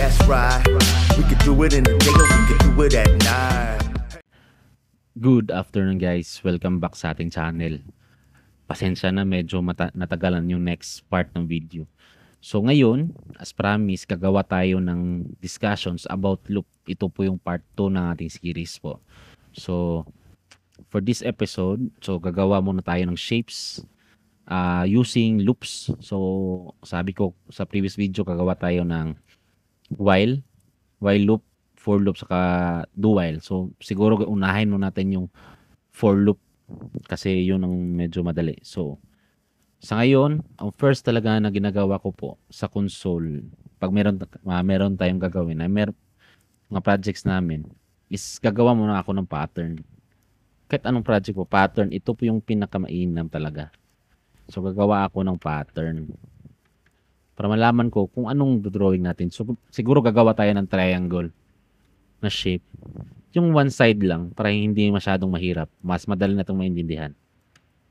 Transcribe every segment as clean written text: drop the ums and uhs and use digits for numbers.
That's right. We could do it in the day or we could do it at night. Good afternoon guys, welcome back sa ating channel. Pasensya na medyo natagalan yung next part ng video. So ngayon, as promised, gagawa tayo ng discussions about loop. Ito po yung part 2 ng ating series po. So for this episode, gagawa muna tayo ng shapes using loops. So sabi ko sa previous video, gagawa tayo ng while loop, for loop, saka do while. So siguro unahin mo natin yung for loop kasi yun ang medyo madali. So sa ngayon, ang first talaga na ginagawa ko po sa console, pag meron tayong gagawin, mga projects namin, is gagawa muna ako ng pattern. Kahit anong project po, pattern, ito po yung pinakamainam talaga. So gagawa ako ng pattern para malaman ko kung anong drawing natin. So siguro gagawa tayo ng triangle na shape. Yung one side lang para hindi masyadong mahirap. Mas madali na itong maintindihan.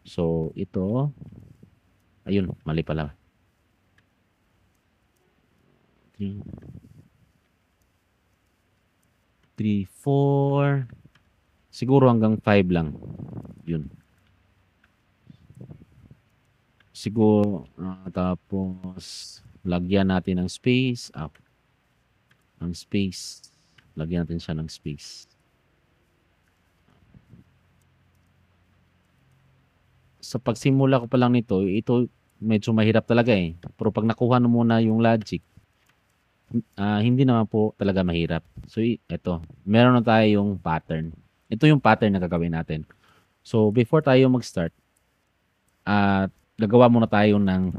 So ito, ayun, mali pala. 3, 4, siguro hanggang 5 lang. Yun. Siguro, tapos lagyan natin ng space, up. Ng space. Lagyan natin siya ng space. Sa pagsimula ko pa lang nito, ito medyo mahirap talaga eh. Pero pag nakuha mo muna yung logic, hindi naman po talaga mahirap. So ito, meron na tayong pattern. Ito yung pattern na gagawin natin. So before tayo mag-start, gagawa muna tayo ng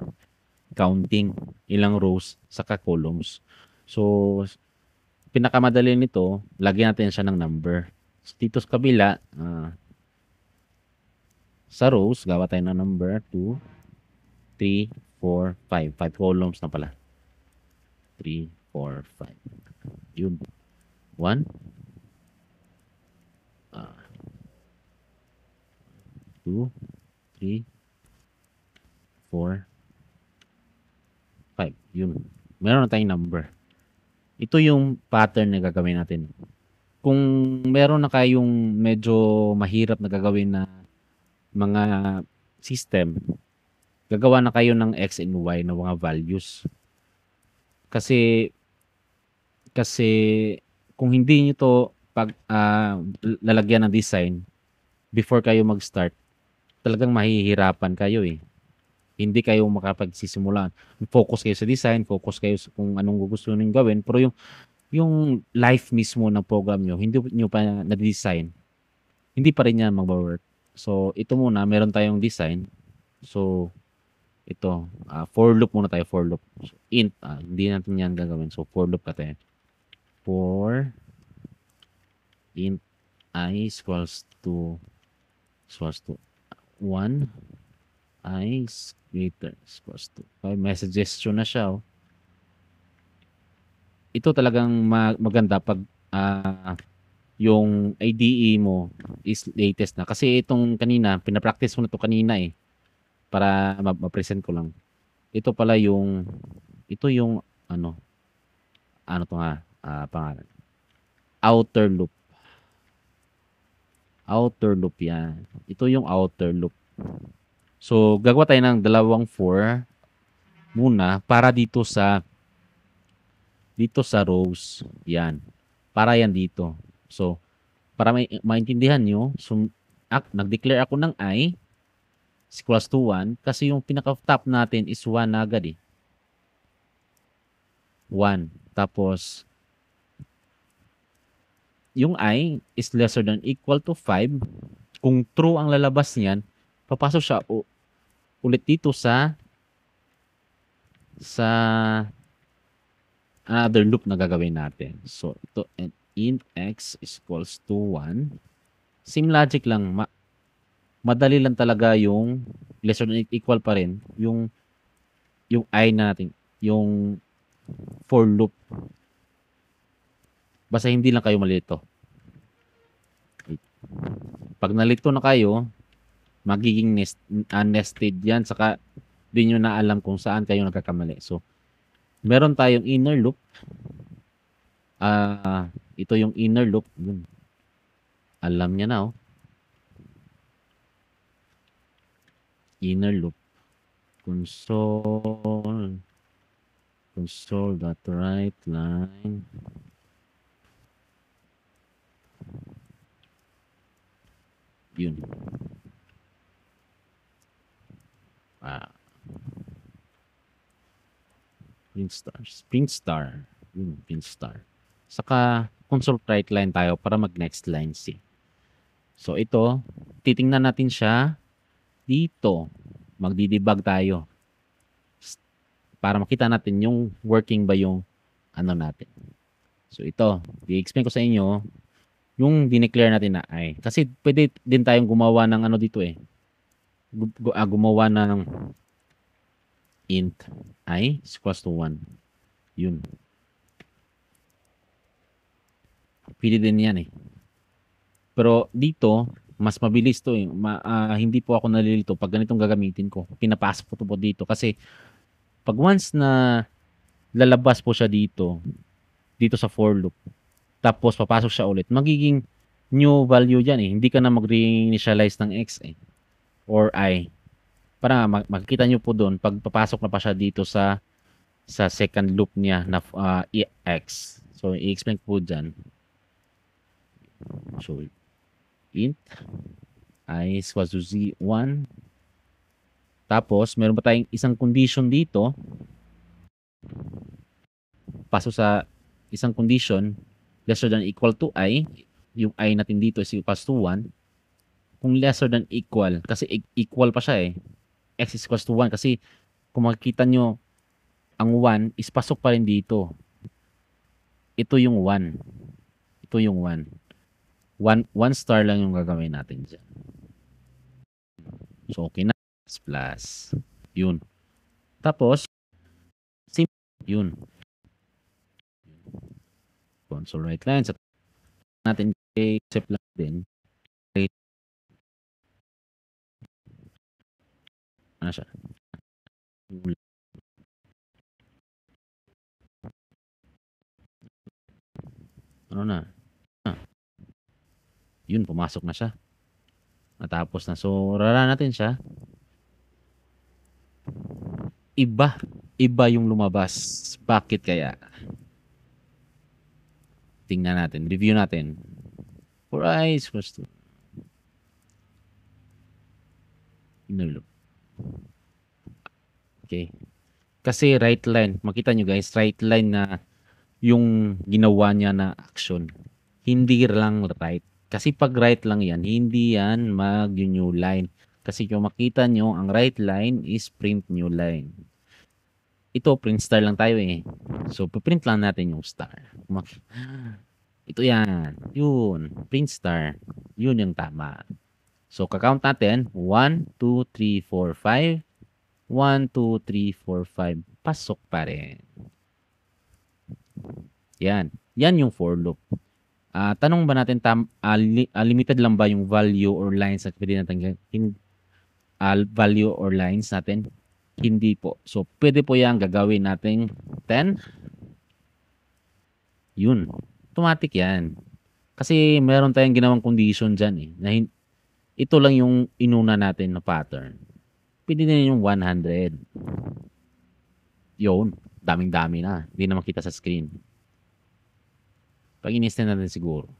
counting, ilang rows saka columns. So pinakamadali nito, lagyan natin siya ng number. So, dito sa kabila, sa rows, gawa tayo ng number 2, 3, 4, 5. 5 columns na pala. 3, 4, 5. Yun. 1. 2, 3, 4, 5. Yun. Meron na tayong number. Ito yung pattern na gagawin natin. Kung meron na kayong medyo mahirap na gagawin na mga system, gagawa na kayo ng X and Y na mga values. Kasi kung hindi nyo to lalagyan ng design before kayo mag-start, talagang mahihirapan kayo eh. Hindi kayo makapagsisimula. Focus kayo sa design, focus kayo sa kung anong gusto niyo gawin, pero yung life mismo ng program nyo, hindi nyo pa na-design, hindi pa rin yan mag-work. So, ito muna, meron tayong design. So, ito, for loop muna tayo, for loop. So, int, hindi natin yan gagawin. So, for loop ka tayo. For int I equals to 1, I is greater equals to 5. May suggestion na siya. Oh. Ito talagang maganda pag yung IDE mo is latest na. Kasi itong kanina, pinapractice ko na ito kanina eh. Para ma-present ko lang. Ito pala yung, ano to nga, pangalan. Outer loop. Outer loop yan. Ito yung outer loop. So, gagawa tayo ng dalawang 4 muna para dito sa rows. Yan. Para yan dito. So, para maintindihan nyo, nag-declare ako ng I is equals to 1 kasi yung pinaka-top natin is 1 na agad eh. 1. Tapos, yung I is lesser than equal to 5. Kung true ang lalabas niyan, papasok siya ulit dito sa another loop na gagawin natin. So, ito, int x is equals to 1. Same logic lang. Madali lang talaga yung lesser than equal pa rin. Yung I natin. Yung for loop. Basta hindi lang kayo malito. Pag nalito na kayo, magiging nested yan. Saka, di nyo na alam kung saan kayo nagkakamali. So, meron tayong inner loop. Ito yung inner loop. Yun. Alam niya na, oh. Inner loop. Console.writeLine. Yun. Print star. Yun, print star. Saka console writeLine tayo para mag next line C. So ito, titingnan natin siya dito. Magdi-debug tayo. Para makita natin yung working ba yung ano natin. So ito, i-explain ko sa inyo yung dineclare natin na I. Kasi pwede din tayong gumawa ng ano dito eh. Gumawa ng int I is equals to 1. Yun. Pwede din yan eh. Pero dito, mas mabilis to eh. Hindi po ako nalilito pag ganitong gagamitin ko. Pinapasok ko to po dito kasi pag once na lalabas po siya dito sa for loop, tapos papasok siya ulit, magiging new value dyan eh. Hindi ka na mag-reinitialize ng x eh, or I. Para makikita nyo po doon, pag papasok na pa siya dito sa second loop niya na x. So, i-explain po dyan. So, int I is equals to z1. Tapos, meron pa tayong isang condition dito. Pasok sa isang condition, lesser than equal to I. Yung I natin dito is equals to 1. Kung lesser than equal, kasi equal pa siya eh. X is equals to 1. Kasi kung makikita nyo, ang 1 is pasok pa rin dito. Ito yung 1. Ito yung 1. 1 star lang yung gagawin natin dyan. So, okay na. Plus. Yun. Tapos, yun. Console writeLine. Sa natin, accept lang din. Ano siya? Ano na? Yun, pumasok na siya. Natapos na. So, rara natin siya. Iba yung lumabas. Bakit kaya? Tingnan natin. Review natin. For I is equals to inner loop. Okay. Kasi right line. Makita nyo guys, right line na yung ginawa niya na action. Hindi lang right. Kasi pag right lang yan, hindi yan mag-new line. Kasi kung makita nyo, ang right line is print new line. Ito, print star lang tayo eh. So, print lang natin yung star. Ito yan. Yun. Print star. Yun yung tama. So, kakount natin. 1, 2, 3, 4, 5. 1, 2, 3, 4, 5. Pasok pa rin. Yan. Yan yung for loop. Tanong ba natin, limited lang ba yung value or lines na pwede natin value or lines natin? Hindi po. So, pwede po yan gagawin natin 10. Yun. Automatic yan. Kasi meron tayong ginawang condition dyan eh. Na ito lang yung inuna natin na pattern. Pwede na yung 100. Yun. Daming-dami na. Hindi na makita sa screen. Pag in-extend natin siguro.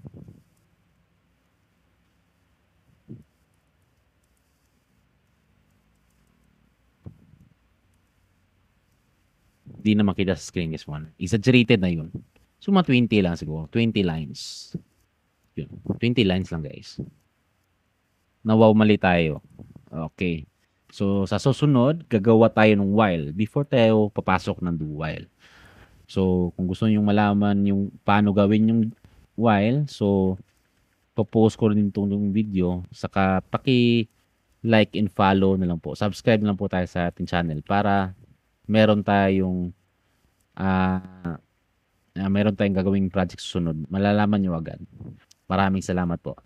Hindi na makita sa screen this one. Exaggerated na yun. So, mga 20 lang siguro. 20 lines. Yun. 20 lines lang guys. Nawaw mali tayo. Okay. So, sa susunod, gagawa tayo ng while before tayo papasok ng do while. So, kung gusto niyo malaman yung paano gawin yung while, so, popost ko rin itong video. Saka, like and follow na lang po. Subscribe na lang po tayo sa ating channel para meron tayong gagawing project susunod. Malalaman nyo agad. Maraming salamat po.